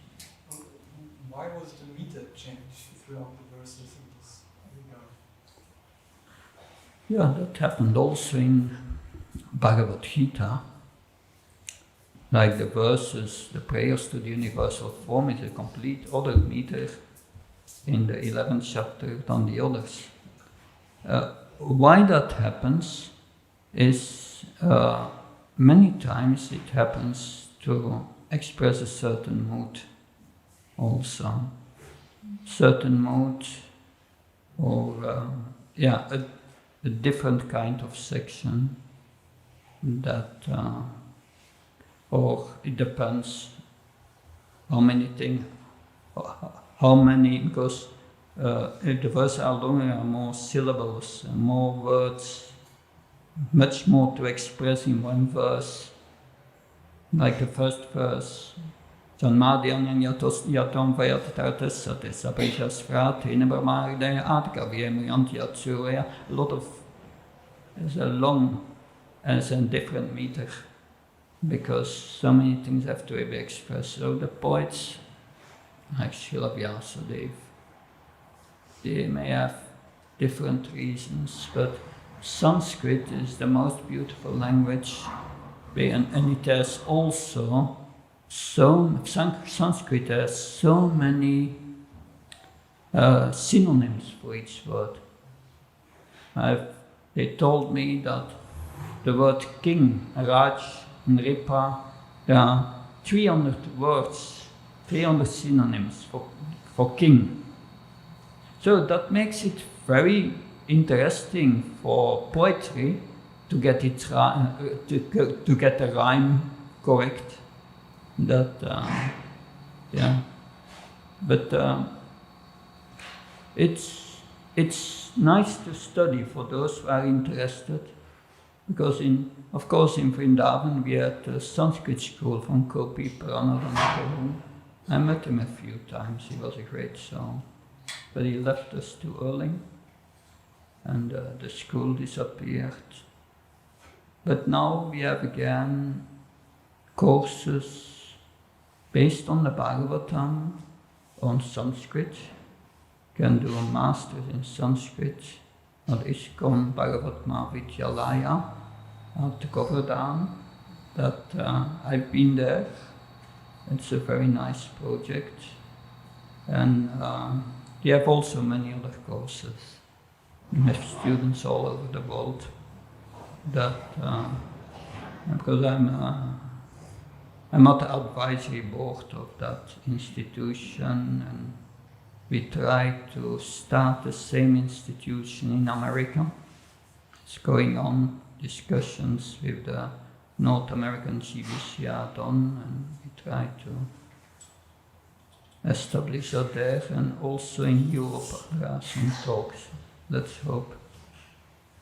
Why was the meter changed throughout the verses in this regard? Yeah, that happened also in Bhagavad Gita. Like the verses, the prayers to the universal form is a complete other meter in the 11th chapter than the others. Why that happens is many times it happens to express a certain mood also. Certain mood or a different kind of section that or it depends how many things, because the verses are longer, more syllables, more words, much more to express in one verse. Like the first verse, Janmadian yatom vayatartas satis aprishas fratina brahmaride adkavyem yantyatsurya. A lot of, it's a long and it's a different meter because so many things have to be expressed. So the poets, like Srila Vyasadeva, they may have different reasons, but Sanskrit is the most beautiful language. And it has also Sanskrit has so many synonyms for each word. They told me that the word king, Raj, Nripa, there are 300 words, 300 synonyms for king. So that makes it very interesting for poetry to get it to get the rhyme correct. But it's nice to study for those who are interested, because in Vrindavan we had a Sanskrit school from Kopi Pranadhanaguru. I met him a few times. He was a great soul, but he left us too early, and the school disappeared. But now we have again courses based on the Bhagavatam on Sanskrit. You can do a master's in Sanskrit at ISKCON Bhagavat Mahavidyalaya at Govardhan. That I've been there. It's a very nice project. And they have also many other courses. We have students all over the world. That because I'm at the advisory board of that institution, and we try to start the same institution in America. It's going on, discussions with the North American GBC are done, and we try to establish that there, and also in Europe there are some talks. Let's hope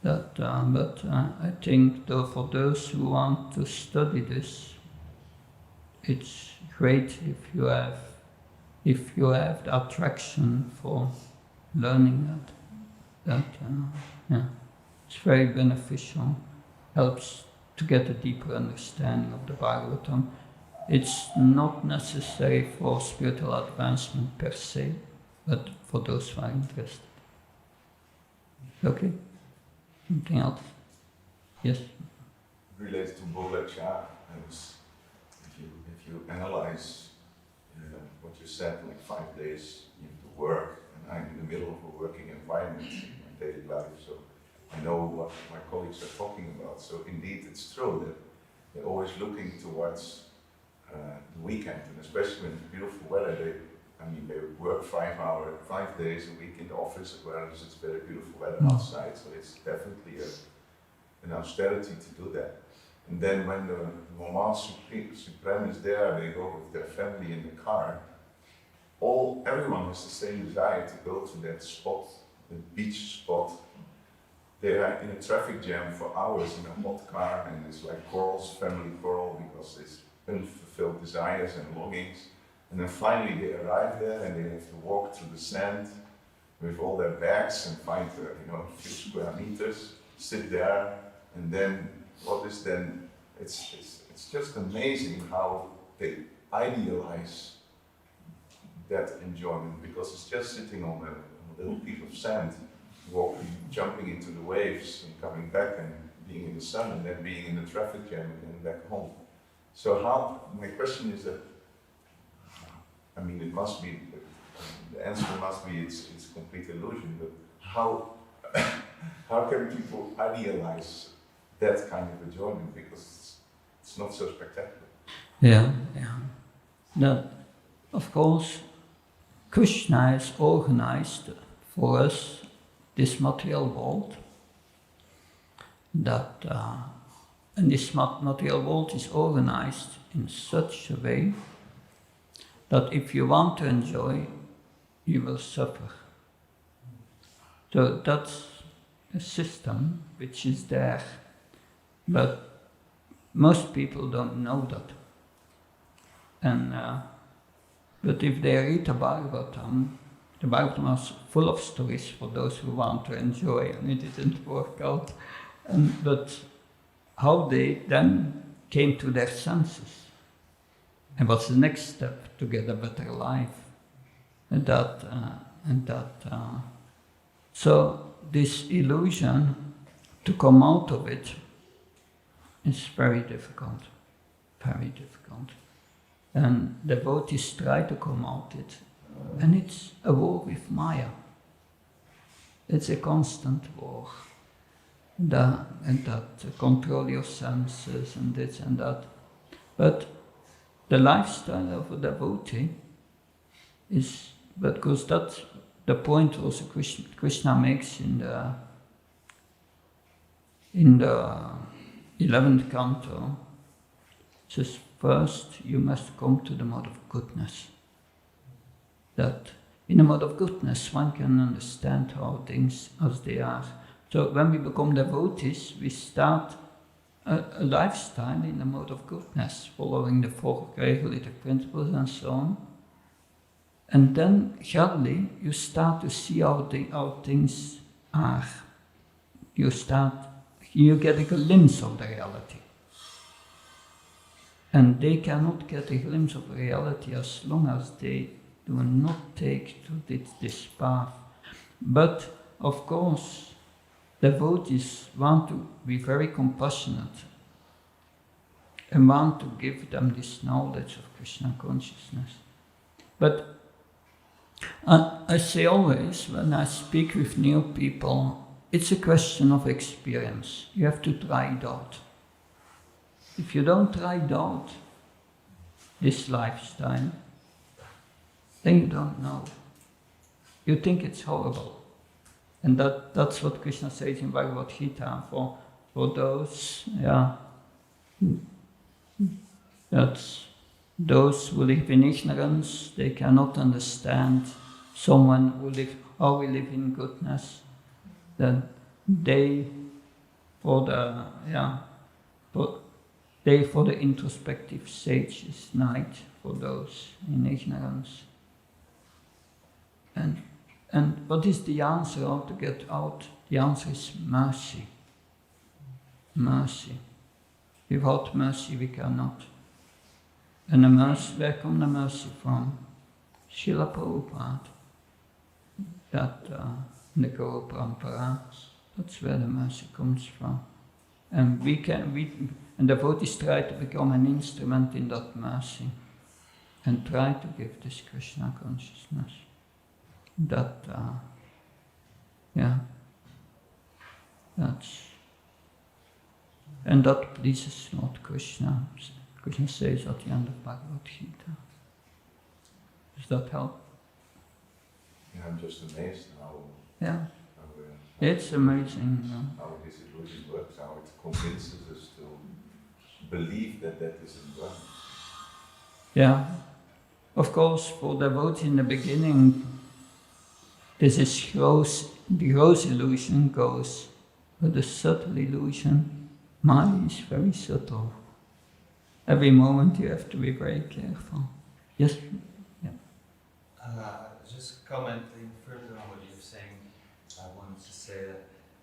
that, I think though for those who want to study this, it's great if you have the attraction for learning that, yeah, it's very beneficial, helps to get a deeper understanding of the Bhagavatam. It's not necessary for spiritual advancement per se, but for those who are interested. Okay? Anything else? Yes? Related to Bolacha, if you analyze what you said, like 5 days you have to work, and I'm in the middle of a working environment in my daily life, so I know what my colleagues are talking about. So indeed, it's true that they're always looking towards the weekend, and especially when it's beautiful weather, they work 5 days a week in the office, whereas it's very beautiful weather outside, so it's definitely an austerity to do that. And then when the Moment Supreme is there, they go with their family in the car. Everyone has the same desire to go to that spot, the beach spot. They are in a traffic jam for hours in a hot car, and it's like family quarrel, because it's unfulfilled desires and longings. And then finally they arrive there, and they have to walk through the sand with all their bags and find a few square meters, sit there, and then what is then? It's just amazing how they idealize that enjoyment, because it's just sitting on a little piece of sand, walking, jumping into the waves, and coming back, and being in the sun, and then being in the traffic jam, and then back home. So my question is that, it must be, the answer must be it's complete illusion, but how can people idealize that kind of enjoyment, because it's not so spectacular? Yeah. That, of course, Krishna has organized for us this material world, and this material world is organized in such a way that if you want to enjoy, you will suffer. So that's a system which is there, but most people don't know that. And but if they read the Bhagavatam was full of stories for those who want to enjoy, and it didn't work out. But how they then came to their senses, and what's the next step to get a better life, so this illusion, to come out of it, is very difficult, and devotees try to come out it, and it's a war with Maya. It's a constant war. Control your senses and this and that. But the lifestyle of a devotee is, because that's the point also Krishna makes in the 11th canto. It says, first you must come to the mode of goodness. That in the mode of goodness one can understand how things as they are. So when we become devotees, we start a lifestyle in the mode of goodness, following the 4 regulative principles and so on. And then gradually you start to see how things are. You get a glimpse of the reality. And they cannot get a glimpse of reality as long as they do not take to this path. But of course, devotees want to be very compassionate and want to give them this knowledge of Krishna consciousness. But I say always, when I speak with new people, it's a question of experience. You have to try it out. If you don't try it out, this lifestyle, then you don't know. You think it's horrible. And that's what Krishna says in Bhagavad Gita for those, that's those who live in ignorance, they cannot understand someone who live, how we live in goodness, that they for the introspective sage is night for those in ignorance. And what is the answer how to get out? The answer is mercy. Mercy. Without mercy we cannot. And the mercy, where comes the mercy from? Srila Prabhupada. That in the Guru Parampara, that's where the mercy comes from. And and devotees try to become an instrument in that mercy and try to give this Krishna consciousness. That, and that pleases Lord Krishna. Krishna says at the end of Bhagavad Gita. Does that help? Yeah, I'm just amazed how it's amazing. How this illusion works, how it convinces us to believe that isn't right. Yeah. Of course, for devotees in the beginning, this is the gross illusion goes, but the subtle illusion, Maya is very subtle. Every moment you have to be very careful. Yes? Yeah. Just commenting further on what you're saying, I wanted to say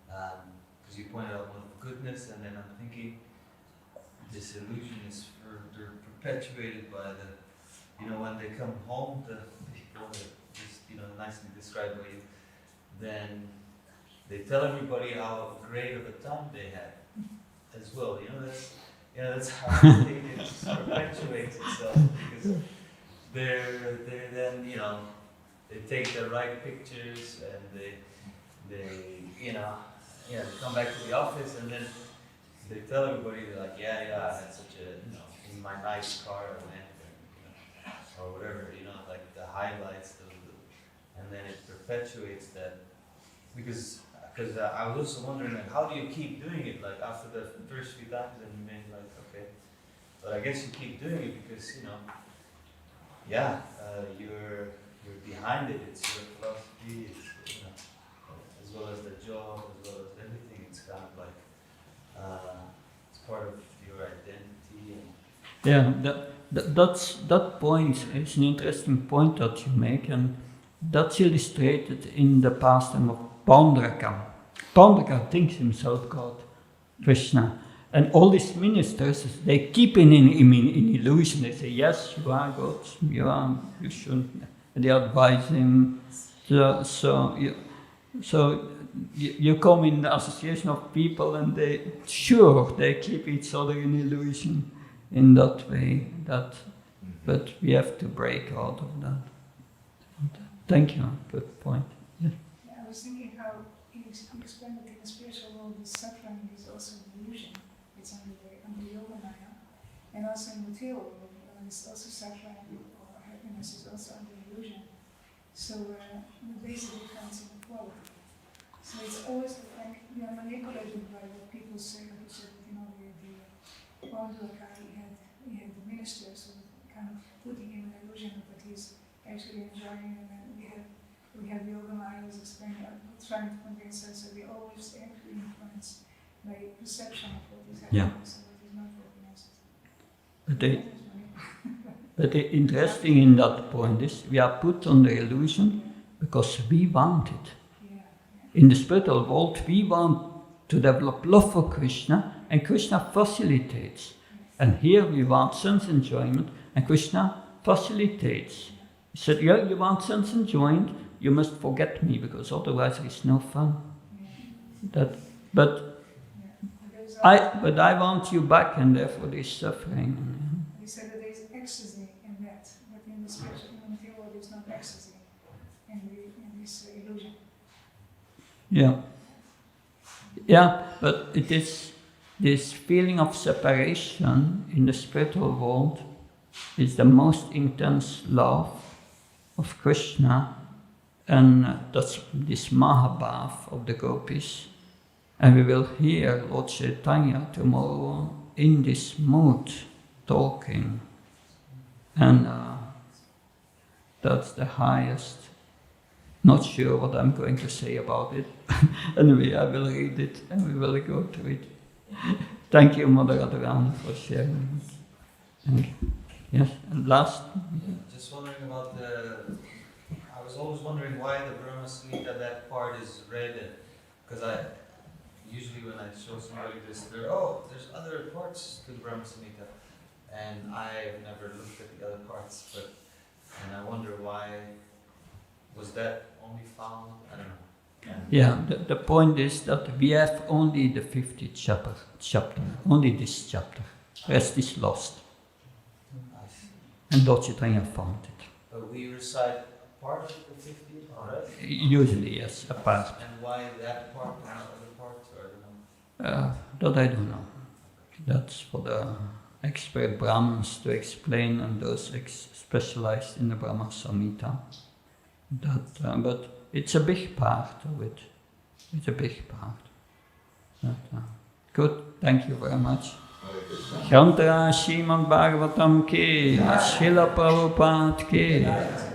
that, because you pointed out one of goodness, and then I'm thinking this illusion is further perpetuated by when they come home, the people that just, nicely described by you, then they tell everybody how great of a time they had as well. That's how I think it perpetuates itself, because they're then, they take the right pictures and they come back to the office, and then they tell everybody, they're like, I had such a, in my nice car I went, or whatever, like the highlights, and then it perpetuates that, because I was also wondering, like, how do you keep doing it? Like, after the first few times, then you made like, okay, but I guess you keep doing it because you're behind it. It's your philosophy. It's as well as the job, as well as everything. It's kind of like it's part of your identity. That point is an interesting point that you make, and that's illustrated in the pastime of Pandraka. Pandraka thinks himself God, Krishna. And all these ministers, they keep him in illusion. They say, yes, you are God, you shouldn't. And they advise him. So you come in the association of people, and they keep each other in illusion in that way. But we have to break out of that. Thank you. Good point. Yeah. I was thinking how you explained that in the spiritual world, the suffering is also an illusion. It's under yoga maya, and also in the material world, it's also suffering or happiness is also under illusion. So there is a difference in the quality. So it's always like we are manipulated by what people say. Like you said, the Panduraka, he had the ministers who kind of putting him in illusion, but he's actually enjoying it. And we have yoga maya was explaining, trying to convince us that we always actually influenced by perception of what is happening, so what is not recognized. But the interesting in that point is we are put under illusion because we want it. In the spiritual world, we want to develop love for Krishna, and Krishna facilitates. And here we want sense enjoyment, and Krishna facilitates. He said, you want sense enjoyment, you must forget me, because otherwise there is no fun. But I want you back, and therefore there is suffering. He said that there is ecstasy in that, but in the spiritual material world there is not ecstasy in this illusion. Yeah, but it is this feeling of separation in the spiritual world is the most intense love of Krishna, and that's this Mahabhav of the gopis. And we will hear Lord Chaitanya tomorrow in this mood, talking. And that's the highest. Not sure what I'm going to say about it. Anyway, I will read it and we will go to it. Thank you, Mother Radharani, for sharing it. Thank you. Yes, and last. Just wondering about I was always wondering why the Brahma Samhita, that part is read, because usually when I show somebody this, there's other parts to the Brahma Samhita, and I've never looked at the other parts, and I wonder why was that only found, I don't know. Yeah, the point is that we have only the 50th chapter, only this chapter. Rest is lost. I see. And Lord Chaitanya found it. But we recite part of the 50th, alright? Usually, yes, a part. And why that part and not other parts, or I don't know? That I don't know. That's for the expert Brahmins to explain, and those specialized in the Brahma Samhita. But it's a big part of it. It's a big part. Good, thank you very much. Shantara Srimad Bhagavatam ke, Srila Prabhupada ke.